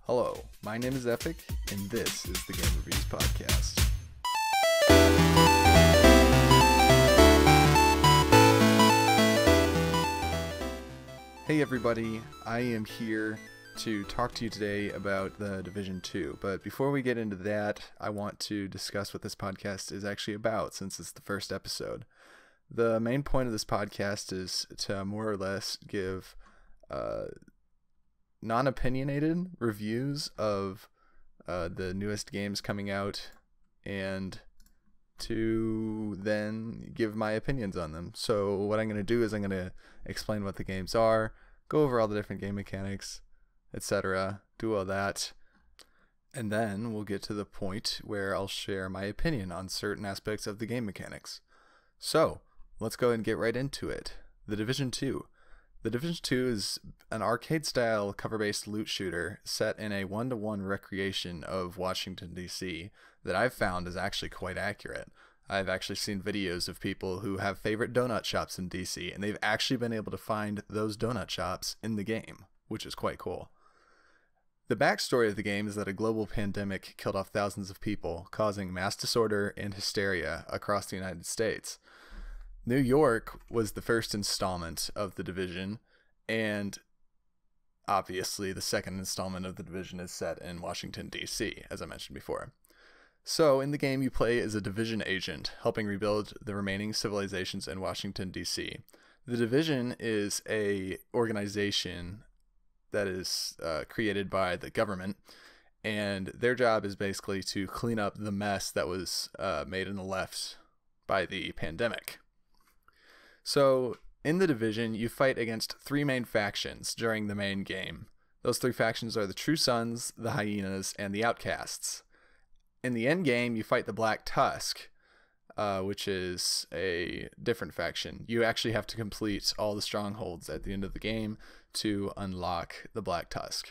Hello, my name is Epic, and this is the Game Reviews Podcast. Hey everybody, I am here to talk to you today about The Division 2, but before we get into that, I want to discuss what this podcast is actually about, since it's the first episode. The main point of this podcast is to more or less give non-opinionated reviews of the newest games coming out and to then give my opinions on them. So what I'm going to do is I'm going to explain what the games are, go over all the different game mechanics, etc., do all that, and then we'll get to the point where I'll share my opinion on certain aspects of the game mechanics. So let's go and get right into it. The Division 2. The Division 2 is an arcade-style cover-based loot shooter set in a one-to-one recreation of Washington, D.C. that I've found is actually quite accurate. I've actually seen videos of people who have favorite donut shops in D.C., and they've actually been able to find those donut shops in the game, which is quite cool. The backstory of the game is that a global pandemic killed off thousands of people, causing mass disorder and hysteria across the United States. New York was the first installment of The Division, and obviously the second installment of The Division is set in Washington, D.C., as I mentioned before. So in the game you play as a Division agent, helping rebuild the remaining civilizations in Washington, D.C. The Division is a organization that is created by the government, and their job is basically to clean up the mess that was made in the left by the pandemic. So, in The Division, you fight against three main factions during the main game. Those three factions are the True Sons, the Hyenas, and the Outcasts. In the end game, you fight the Black Tusk, which is a different faction. You actually have to complete all the strongholds at the end of the game to unlock the Black Tusk.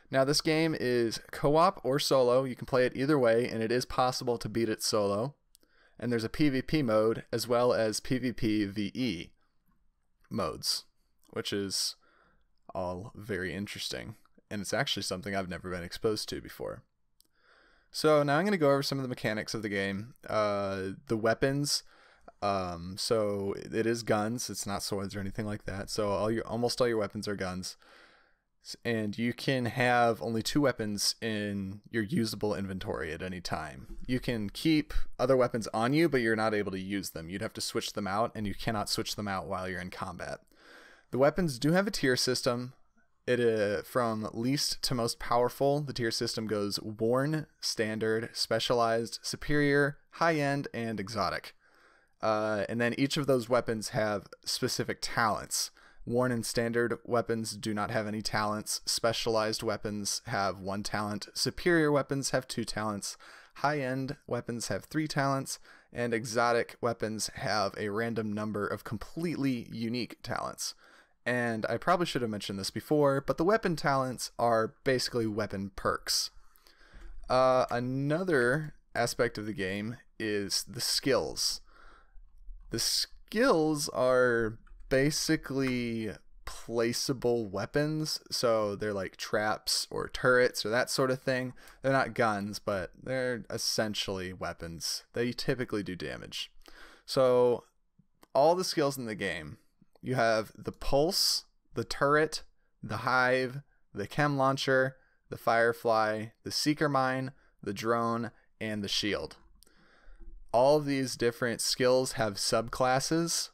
Now, this game is co-op or solo. You can play it either way, and it is possible to beat it solo. And there's a PvP mode as well as PvP VE modes, which is all very interesting. And it's actually something I've never been exposed to before. So now I'm going to go over some of the mechanics of the game. The weapons, so it is guns. It's not swords or anything like that. So almost all your weapons are guns. And you can have only two weapons in your usable inventory at any time. You can keep other weapons on you, but you're not able to use them. You'd have to switch them out, and you cannot switch them out while you're in combat. The weapons do have a tier system. From least to most powerful, the tier system goes worn, standard, specialized, superior, high-end, and exotic. And then each of those weapons have specific talents. Worn and standard weapons do not have any talents. Specialized weapons have 1 talent. Superior weapons have 2 talents. High-end weapons have 3 talents. And exotic weapons have a random number of completely unique talents. And I probably should have mentioned this before, but the weapon talents are basically weapon perks. Another aspect of the game is the skills. The skills are basically placeable weapons, so they're like traps or turrets or that sort of thing. They're not guns, but they're essentially weapons. They typically do damage. So all the skills in the game, you have the pulse, the turret, the hive, the chem launcher, the firefly, the seeker mine, the drone, and the shield. All of these different skills have subclasses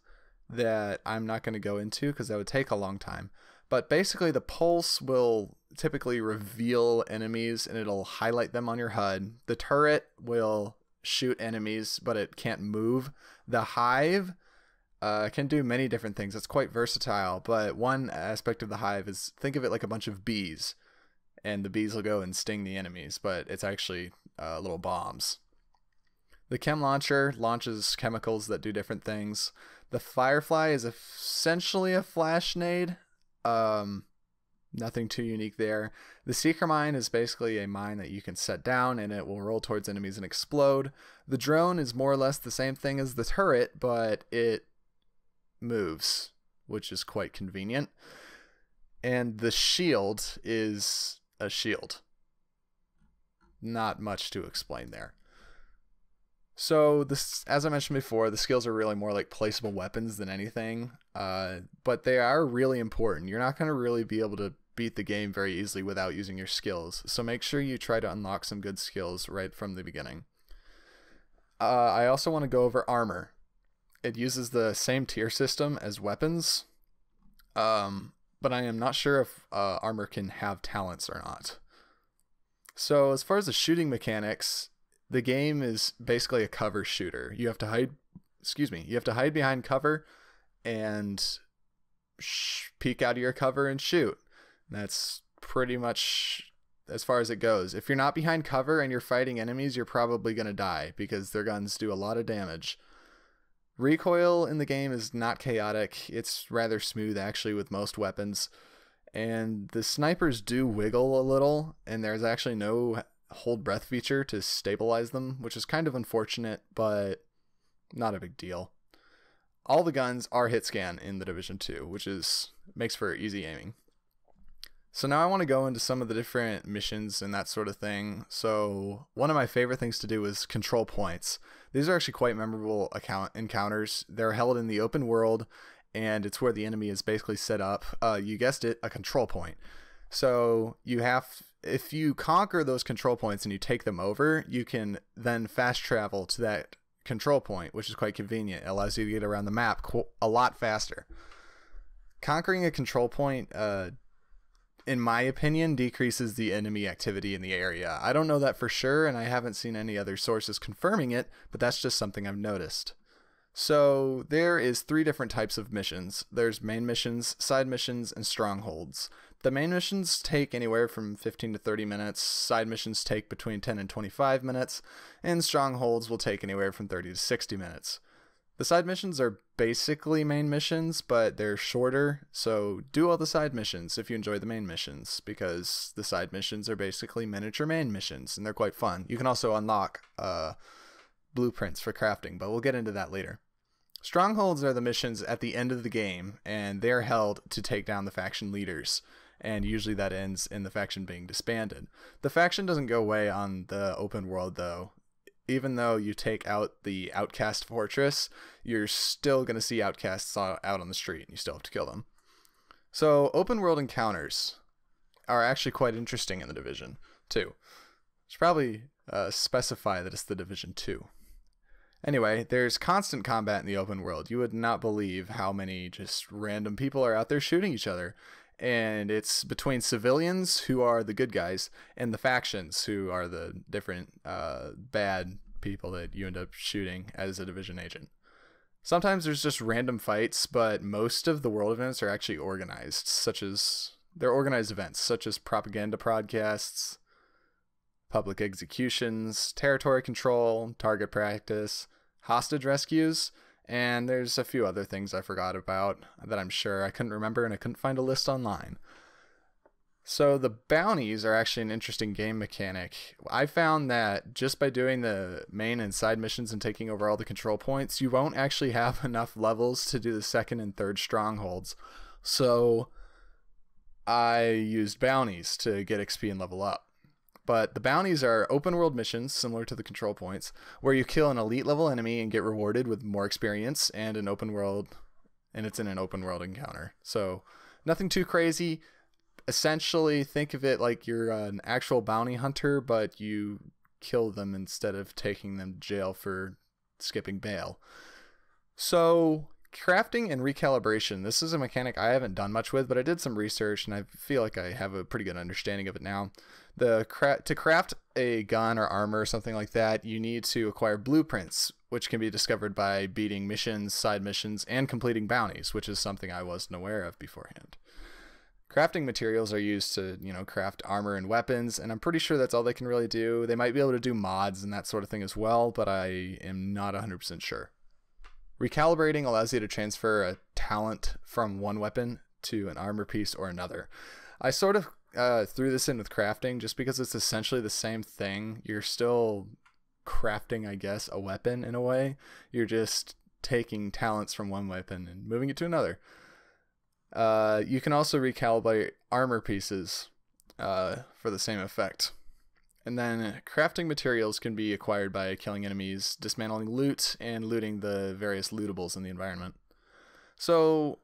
that I'm not going to go into because that would take a long time. But basically the pulse will typically reveal enemies and it'll highlight them on your HUD. The turret will shoot enemies, but it can't move. The hive can do many different things. It's quite versatile, but one aspect of the hive is, think of it like a bunch of bees, and the bees will go and sting the enemies, but it's actually little bombs. The chem launcher launches chemicals that do different things. The firefly is essentially a flash nade. Nothing too unique there. The seeker mine is basically a mine that you can set down and it will roll towards enemies and explode. The drone is more or less the same thing as the turret, but it moves, which is quite convenient. And the shield is a shield. Not much to explain there. So this, as I mentioned before, the skills are really more like placeable weapons than anything, but they are really important. You're not going to really be able to beat the game very easily without using your skills, so make sure you try to unlock some good skills right from the beginning. I also want to go over armor. It uses the same tier system as weapons, but I am not sure if armor can have talents or not. So as far as the shooting mechanics, the game is basically a cover shooter. You have to hide, you have to hide behind cover and peek out of your cover and shoot. That's pretty much as far as it goes. If you're not behind cover and you're fighting enemies, you're probably going to die because their guns do a lot of damage. Recoil in the game is not chaotic. It's rather smooth actually with most weapons. And the snipers do wiggle a little, and there's actually no hold breath feature to stabilize them, which is kind of unfortunate, but not a big deal. All the guns are hit scan in the Division 2, which makes for easy aiming. So now I want to go into some of the different missions and that sort of thing. So one of my favorite things to do is control points. These are actually quite memorable encounters. They're held in the open world, and it's where the enemy is basically set up. You guessed it, a control point. So if you conquer those control points and you take them over, you can then fast travel to that control point, which is quite convenient. It allows you to get around the map a lot faster. Conquering a control point, in my opinion, decreases the enemy activity in the area. I don't know that for sure, and I haven't seen any other sources confirming it, but that's just something I've noticed. So there is 3 different types of missions. There's main missions, side missions, and strongholds. The main missions take anywhere from 15 to 30 minutes, side missions take between 10 and 25 minutes, and strongholds will take anywhere from 30 to 60 minutes. The side missions are basically main missions, but they're shorter, so do all the side missions if you enjoy the main missions, because the side missions are basically miniature main missions, and they're quite fun. You can also unlock blueprints for crafting, but we'll get into that later. Strongholds are the missions at the end of the game, and they're held to take down the faction leaders, and usually that ends in the faction being disbanded. The faction doesn't go away on the open world, though. Even though you take out the outcast fortress, you're still going to see outcasts out on the street, and you still have to kill them. So open world encounters are actually quite interesting in the Division 2. Should probably specify that it's the Division 2. Anyway, there's constant combat in the open world. You would not believe how many just random people are out there shooting each other. And it's between civilians, who are the good guys, and the factions, who are the different bad people that you end up shooting as a Division agent. Sometimes there's just random fights, but most of the world events are actually organized, they're organized events, such as propaganda broadcasts, public executions, territory control, target practice, hostage rescues, and there's a few other things I forgot about that I'm sure I couldn't remember, and I couldn't find a list online. So the bounties are actually an interesting game mechanic. I found that just by doing the main and side missions and taking over all the control points, you won't actually have enough levels to do the second and third strongholds. So I used bounties to get XP and level up. But the bounties are open world missions similar to the control points, where you kill an elite level enemy and get rewarded with more experience and it's in an open world encounter. So nothing too crazy. Essentially, think of it like you're an actual bounty hunter, but you kill them instead of taking them to jail for skipping bail. So crafting and recalibration, this is a mechanic I haven't done much with, but I did some research and I feel like I have a pretty good understanding of it now. To craft a gun or armor or something like that, you need to acquire blueprints, which can be discovered by beating missions, side missions, and completing bounties, which is something I wasn't aware of beforehand. Crafting materials are used to, craft armor and weapons, and I'm pretty sure that's all they can really do. They might be able to do mods and that sort of thing as well, but I am not 100% sure. Recalibrating allows you to transfer a talent from one weapon to an armor piece or another. I sort of threw this in with crafting just because it's essentially the same thing. You're still crafting, I guess, a weapon in a way. You're just taking talents from one weapon and moving it to another. You can also recalibrate armor pieces. for the same effect. And then crafting materials can be acquired by killing enemies, dismantling loot, and looting the various lootables in the environment. So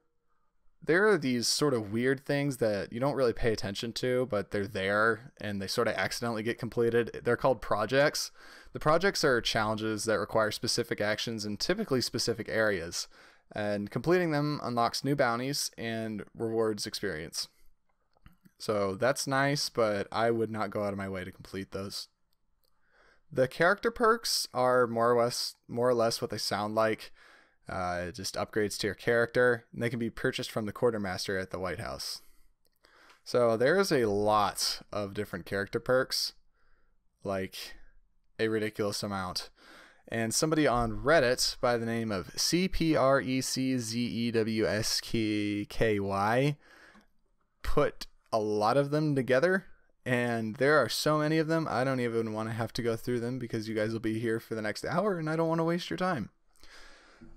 there are these sort of weird things that you don't really pay attention to, but they're there and they sort of accidentally get completed. They're called projects. The projects are challenges that require specific actions in typically specific areas, and completing them unlocks new bounties and rewards experience. So that's nice, but I would not go out of my way to complete those. The character perks are more or less what they sound like. Just upgrades to your character, and they can be purchased from the quartermaster at the White House. So there's a lot of different character perks, like a ridiculous amount. And somebody on Reddit by the name of CPRECZEWSKKY put a lot of them together, and there are so many of them I don't even want to have to go through them because you guys will be here for the next hour and I don't want to waste your time.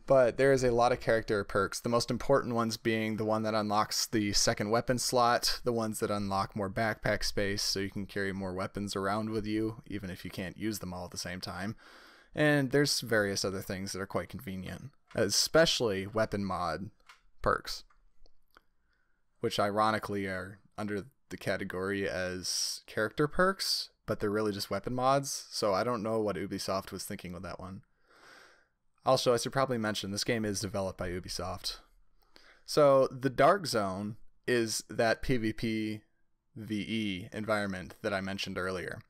But there is a lot of character perks, the most important ones being the one that unlocks the second weapon slot, the ones that unlock more backpack space so you can carry more weapons around with you even if you can't use them all at the same time. And there's various other things that are quite convenient, especially weapon mod perks, which ironically are under the category as character perks, but they're really just weapon mods, so I don't know what Ubisoft was thinking with that one. Also, I should probably mention, this game is developed by Ubisoft. So, the Dark Zone is that PvP VE environment that I mentioned earlier.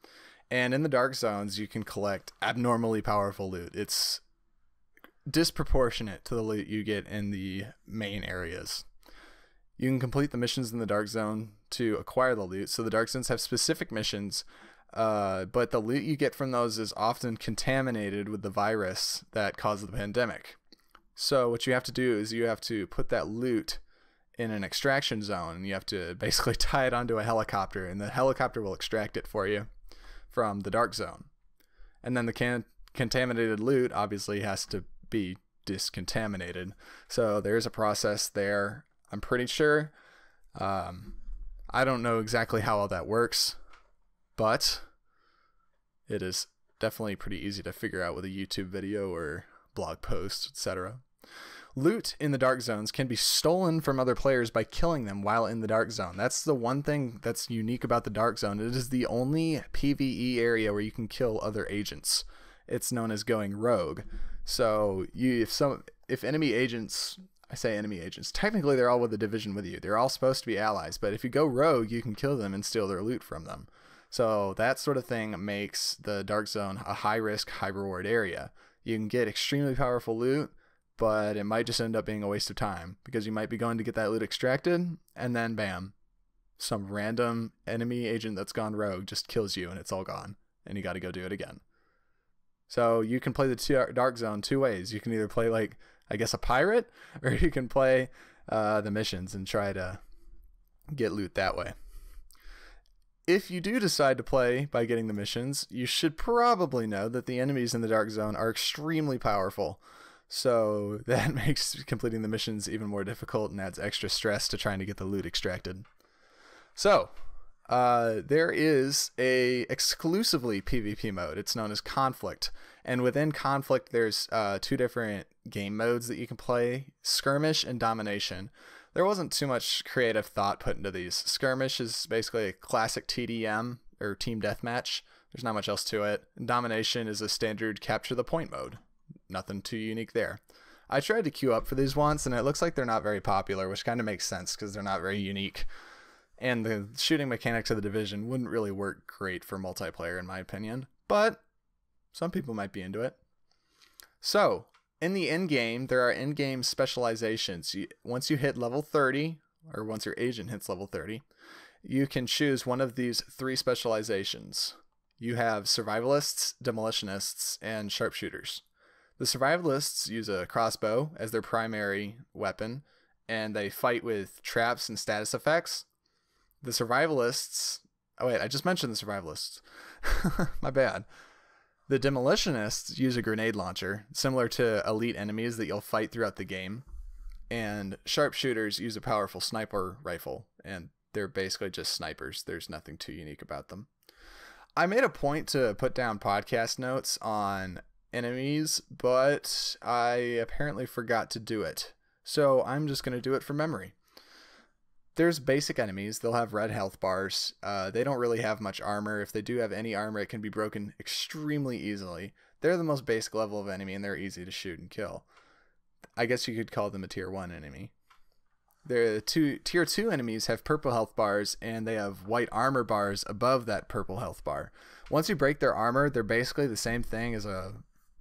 And in the Dark Zones, you can collect abnormally powerful loot. It's disproportionate to the loot you get in the main areas. You can complete the missions in the Dark Zone to acquire the loot. So the Dark Zones have specific missions, but the loot you get from those is often contaminated with the virus that caused the pandemic. So what you have to do is you have to put that loot in an extraction zone, and you have to basically tie it onto a helicopter, and the helicopter will extract it for you from the Dark Zone. And then the contaminated loot obviously has to be discontaminated. So there's a process there, I'm pretty sure. I don't know exactly how all that works, but it is definitely pretty easy to figure out with a YouTube video or blog post, etc. Loot in the Dark Zones can be stolen from other players by killing them while in the Dark Zone. That's the one thing that's unique about the Dark Zone. It is the only PvE area where you can kill other agents. It's known as going rogue. So if enemy agents, I say enemy agents, technically they're all with the division with you. They're all supposed to be allies, but if you go rogue, you can kill them and steal their loot from them. So that sort of thing makes the Dark Zone a high risk, high reward area. You can get extremely powerful loot, but it might just end up being a waste of time because you might be going to get that loot extracted and then bam, some random enemy agent that's gone rogue just kills you and it's all gone and you got to go do it again. So you can play the Dark Zone two ways. You can either play like, I guess, a pirate, or you can play the missions and try to get loot that way. If you do decide to play by getting the missions, you should probably know that the enemies in the Dark Zone are extremely powerful. So that makes completing the missions even more difficult and adds extra stress to trying to get the loot extracted. So there is a exclusively PvP mode. It's known as Conflict. And within Conflict, there's two different game modes that you can play, Skirmish and Domination. There wasn't too much creative thought put into these. Skirmish is basically a classic TDM, or Team Deathmatch. There's not much else to it. And Domination is a standard capture the point mode. Nothing too unique there. I tried to queue up for these once, and it looks like they're not very popular, which kind of makes sense because they're not very unique. And the shooting mechanics of the Division wouldn't really work great for multiplayer, in my opinion. But some people might be into it. So, in the endgame, there are endgame specializations. Once you hit level 30, or once your agent hits level 30, you can choose one of these three specializations. You have Survivalists, Demolitionists, and Sharpshooters. The Survivalists use a crossbow as their primary weapon, and they fight with traps and status effects. The Survivalists... Oh wait, I just mentioned the Survivalists. My bad. The Demolitionists use a grenade launcher, similar to elite enemies that you'll fight throughout the game. And Sharpshooters use a powerful sniper rifle, and they're basically just snipers. There's nothing too unique about them. I made a point to put down podcast notes on enemies, but I apparently forgot to do it. So I'm just going to do it from memory. There's basic enemies. They'll have red health bars. They don't really have much armor. If they do have any armor, it can be broken extremely easily. They're the most basic level of enemy, and they're easy to shoot and kill. I guess you could call them a tier 1 enemy. The tier 2 enemies have purple health bars, and they have white armor bars above that purple health bar. Once you break their armor, they're basically the same thing as a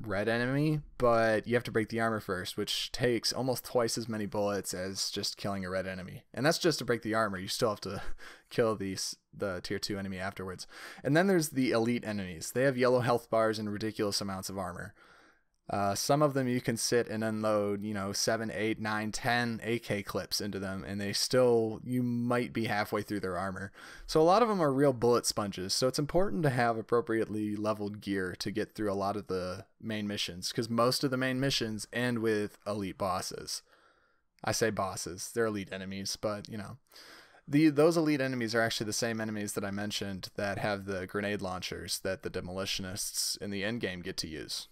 red enemy, but you have to break the armor first, which takes almost twice as many bullets as just killing a red enemy. And that's just to break the armor. You still have to kill the tier 2 enemy afterwards. And then there's the elite enemies. They have yellow health bars and ridiculous amounts of armor. Some of them you can sit and unload, 7, 8, 9, 10 AK clips into them, and you might be halfway through their armor. So a lot of them are real bullet sponges. So it's important to have appropriately leveled gear to get through a lot of the main missions, because most of the main missions end with elite bosses. I say bosses, they're elite enemies, but those elite enemies are actually the same enemies that I mentioned that have the grenade launchers that the demolitionists in the endgame get to use.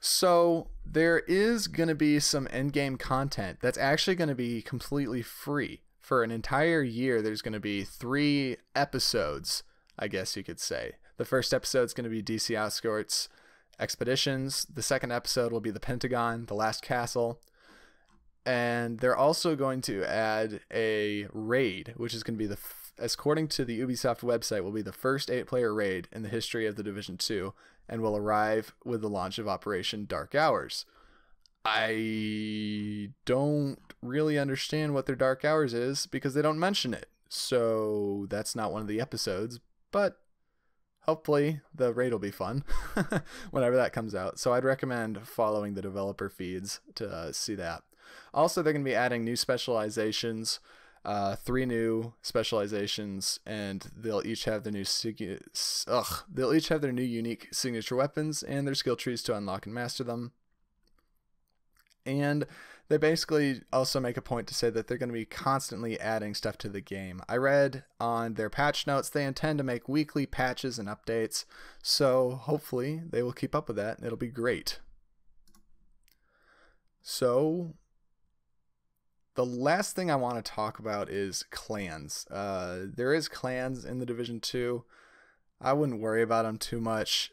So there is going to be some endgame content that's actually going to be completely free. For an entire year, there's going to be 3 episodes, I guess you could say. The first episode is going to be DC Outskirts Expeditions. The second episode will be the Pentagon, the Last Castle. And they're also going to add a raid, which is going to be according to the Ubisoft website, will be the first 8-player raid in the history of the Division 2, and will arrive with the launch of Operation Dark Hours. I don't really understand what their Dark Hours is because they don't mention it. So that's not one of the episodes, but hopefully the raid will be fun whenever that comes out. So I'd recommend following the developer feeds to see that. Also, they're going to be adding new specializations. 3 new specializations, and they'll each have their new unique signature weapons and their skill trees to unlock and master them. And they basically also make a point to say that they're going to be constantly adding stuff to the game. I read on their patch notes they intend to make weekly patches and updates, so hopefully they will keep up with that and it'll be great. So the last thing I want to talk about is clans. There is clans in the Division 2. I wouldn't worry about them too much.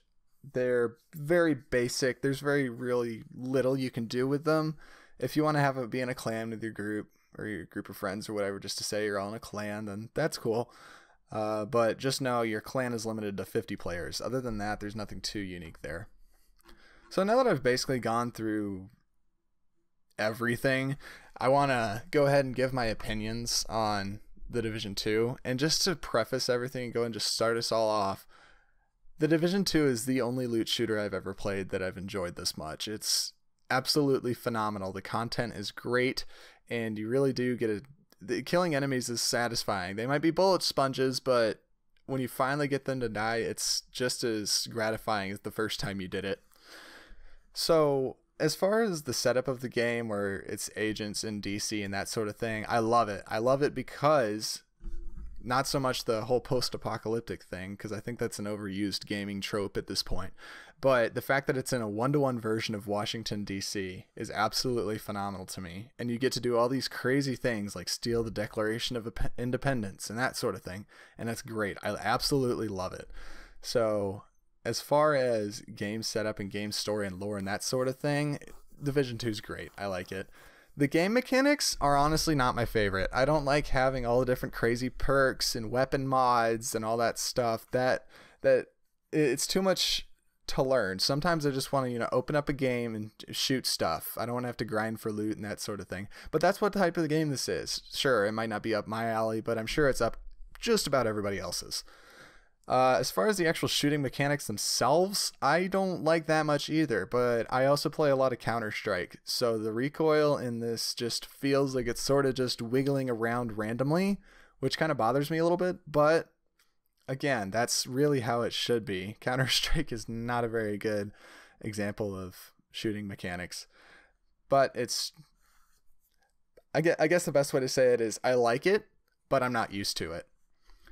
They're very basic. There's really little you can do with them. If you want to be in a clan with your group or your group of friends or whatever, just to say you're all in a clan, then that's cool. But just know your clan is limited to 50 players. Other than that, there's nothing too unique there. So now that I've basically gone through everything, I want to go ahead and give my opinions on the Division 2. And just to preface everything and go and just start us all off, the Division 2 is the only loot shooter I've ever played that I've enjoyed this much. It's absolutely phenomenal. The content is great, and you really do killing enemies is satisfying. They might be bullet sponges, but when you finally get them to die, it's just as gratifying as the first time you did it. So as far as the setup of the game, where it's agents in DC and that sort of thing, I love it. I love it because not so much the whole post-apocalyptic thing, because I think that's an overused gaming trope at this point, but the fact that it's in a 1-to-1 version of Washington, D.C. is absolutely phenomenal to me. And you get to do all these crazy things like steal the Declaration of Independence and that sort of thing, and that's great. I absolutely love it. So as far as game setup and game story and lore and that sort of thing, Division 2 is great. I like it. The game mechanics are honestly not my favorite. I don't like having all the different crazy perks and weapon mods and all that stuff. That it's too much to learn. Sometimes I just want to, open up a game and shoot stuff. I don't want to have to grind for loot and that sort of thing. But that's what type of the game this is. Sure, it might not be up my alley, but I'm sure it's up just about everybody else's. As far as the actual shooting mechanics themselves, I don't like that much either, but I also play a lot of Counter-Strike, so the recoil in this just feels like it's sort of just wiggling around randomly, which kind of bothers me a little bit, but again, that's really how it should be. Counter-Strike is not a very good example of shooting mechanics, but I guess the best way to say it is I like it, but I'm not used to it.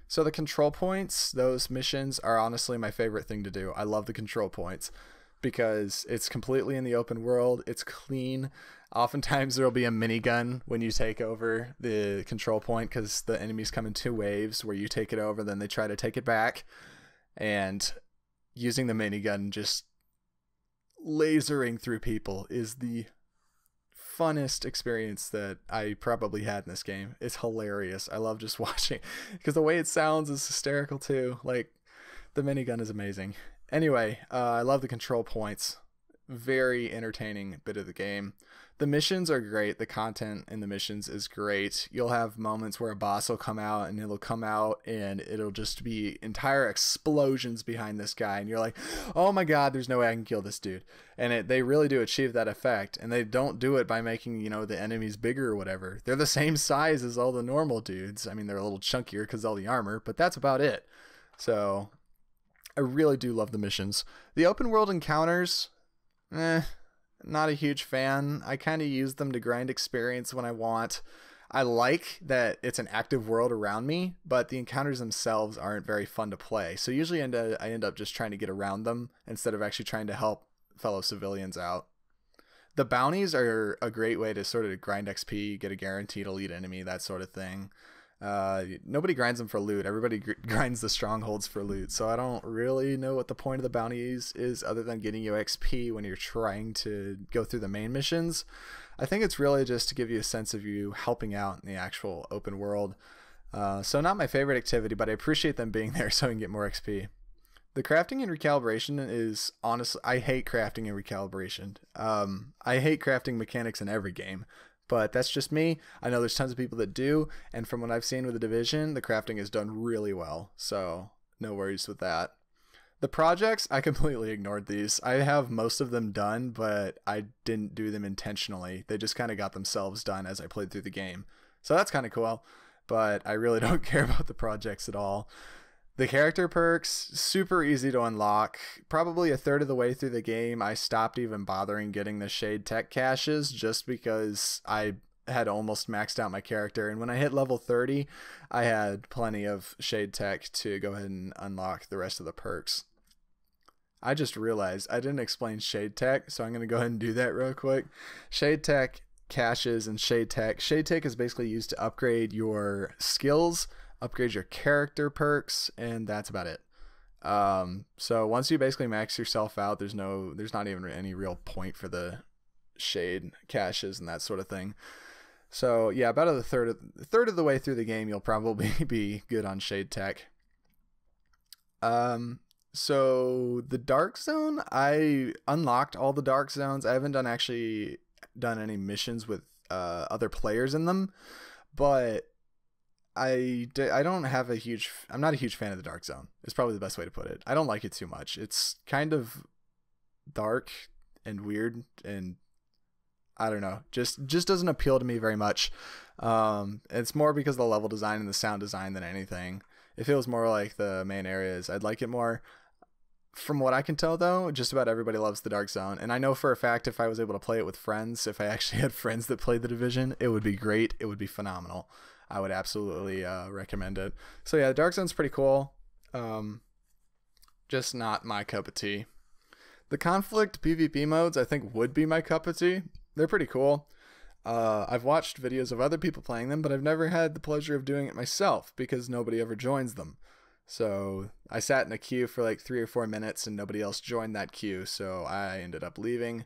So the control points, those missions are honestly my favorite thing to do. I love the control points because it's completely in the open world. It's clean. Oftentimes there'll be a minigun when you take over the control point because the enemies come in 2 waves where you take it over, then they try to take it back. And using the minigun, just lasering through people, is the funnest experience that I probably had in this game. It's hilarious. I love just watching because the way it sounds is hysterical too. Like, the minigun is amazing. Anyway, I love the control points. Very entertaining bit of the game. The missions are great. The content in the missions is great. You'll have moments where a boss will come out and it'll just be entire explosions behind this guy. And you're like, oh my God, there's no way I can kill this dude. And they really do achieve that effect. And they don't do it by making, the enemies bigger or whatever. They're the same size as all the normal dudes. I mean, they're a little chunkier because of all the armor, but that's about it. So I really do love the missions. The open world encounters, not a huge fan. I kind of use them to grind experience when I want. I like that it's an active world around me, but the encounters themselves aren't very fun to play. So usually I end up just trying to get around them instead of actually trying to help fellow civilians out. The bounties are a great way to sort of grind XP, get a guaranteed elite enemy, that sort of thing. Nobody grinds them for loot. Everybody grinds the strongholds for loot. So I don't really know what the point of the bounties is other than getting you XP when you're trying to go through the main missions. I think it's really just to give you a sense of you helping out in the actual open world. So not my favorite activity, but I appreciate them being there so I can get more XP. The crafting and recalibration is honestly, I hate crafting and recalibration. I hate crafting mechanics in every game. But that's just me. I know there's tons of people that do, and from what I've seen with the Division, the crafting is done really well, so no worries with that. The projects, I completely ignored these. I have most of them done, but I didn't do them intentionally. They just kind of got themselves done as I played through the game. So that's kind of cool, but I really don't care about the projects at all. The character perks, super easy to unlock. Probably a third of the way through the game, I stopped even bothering getting the Shade Tech caches just because I had almost maxed out my character. And when I hit level 30, I had plenty of Shade Tech to go ahead and unlock the rest of the perks. I just realized I didn't explain Shade Tech, so I'm going to go ahead and do that real quick. Shade Tech caches and Shade Tech. Shade Tech is basically used to upgrade your skills, upgrade your character perks, and that's about it. So once you basically max yourself out, there's not even any real point for the shade caches and that sort of thing. So yeah, about a third of the way through the game, you'll probably be good on Shade Tech. So the Dark Zone, I unlocked all the Dark Zones. I haven't actually done any missions with other players in them, but I'm not a huge fan of the Dark Zone. It's probably the best way to put it. I don't like it too much. It's kind of dark and weird, and I don't know, just doesn't appeal to me very much. It's more because of the level design and the sound design than anything. If it was more like the main areas, I'd like it more. From what I can tell, though, just about everybody loves the Dark Zone. And I know for a fact if I was able to play it with friends, if I actually had friends that played the Division, it would be great. It would be phenomenal. I would absolutely recommend it. So yeah, the Dark Zone's pretty cool. Just not my cup of tea. The Conflict PvP modes, I think, would be my cup of tea. They're pretty cool. I've watched videos of other people playing them, but I've never had the pleasure of doing it myself because nobody ever joins them. So I sat in a queue for like 3 or 4 minutes and nobody else joined that queue, so I ended up leaving.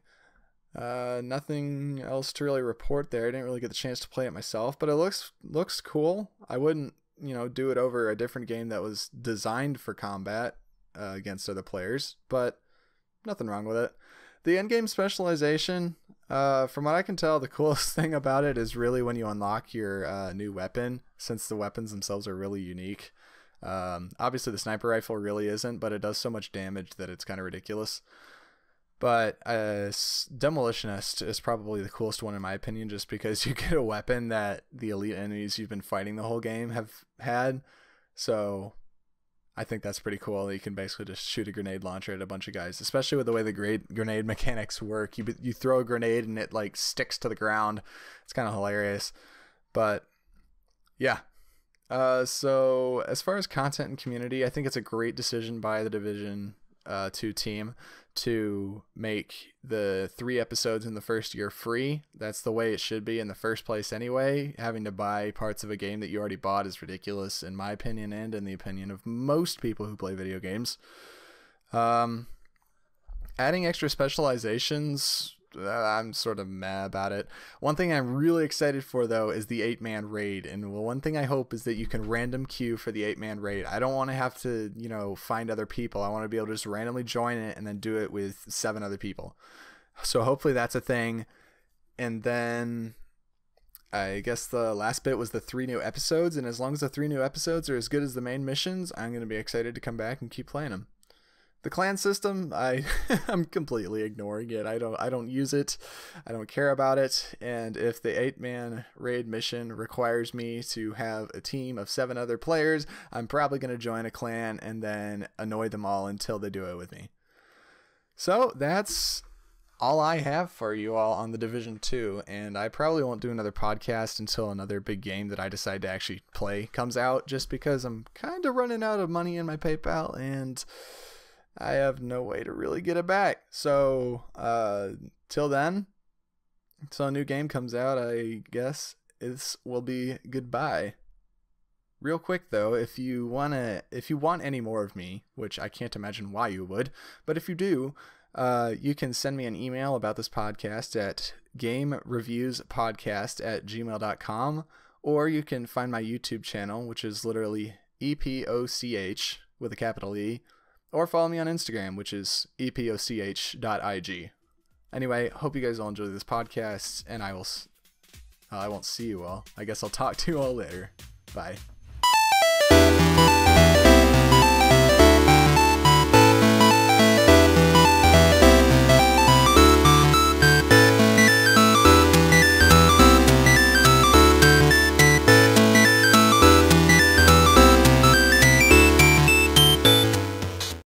Nothing else to really report there. I didn't really get the chance to play it myself, but it looks cool. I wouldn't, do it over a different game that was designed for combat against other players, but nothing wrong with it. The endgame specialization, from what I can tell, the coolest thing about it is really when you unlock your new weapon, since the weapons themselves are really unique. Obviously the sniper rifle really isn't, but it does so much damage that it's kind of ridiculous. But Demolitionist is probably the coolest one in my opinion, just because you get a weapon that the elite enemies you've been fighting the whole game have had. So I think that's pretty cool. You can basically just shoot a grenade launcher at a bunch of guys, especially with the way the grenade mechanics work. You throw a grenade and it like sticks to the ground. It's kind of hilarious. But yeah, So as far as content and community, I think it's a great decision by the Division 2 team to make the 3 episodes in the first year free. That's the way it should be in the first place anyway. Having to buy parts of a game that you already bought is ridiculous in my opinion and in the opinion of most people who play video games. Adding extra specializations, I'm sort of meh about it. One thing I'm really excited for though is the 8-man raid, and one thing I hope is that you can random queue for the 8-man raid. I don't want to have to, you know, find other people. I want to be able to just randomly join it and then do it with 7 other people. So hopefully that's a thing. And then I guess the last bit was the 3 new episodes, and as long as the 3 new episodes are as good as the main missions, I'm going to be excited to come back and keep playing them. The clan system, I'm completely ignoring it. I don't use it. I don't care about it. And if the 8-man raid mission requires me to have a team of 7 other players, I'm probably going to join a clan and then annoy them all until they do it with me. So that's all I have for you all on the Division 2, and I probably won't do another podcast until another big game that I decide to actually play comes out, just because I'm kind of running out of money in my PayPal and I have no way to really get it back. So till then, until a new game comes out, I guess this will be goodbye. Real quick though, if you want any more of me, which I can't imagine why you would, but if you do, you can send me an email about this podcast at gamereviewspodcast@gmail.com, or you can find my YouTube channel, which is literally EPOCH with a capital E, or follow me on Instagram, which is epoch.ig. Anyway, hope you guys all enjoy this podcast, and I won't see you all. I guess I'll talk to you all later. Bye.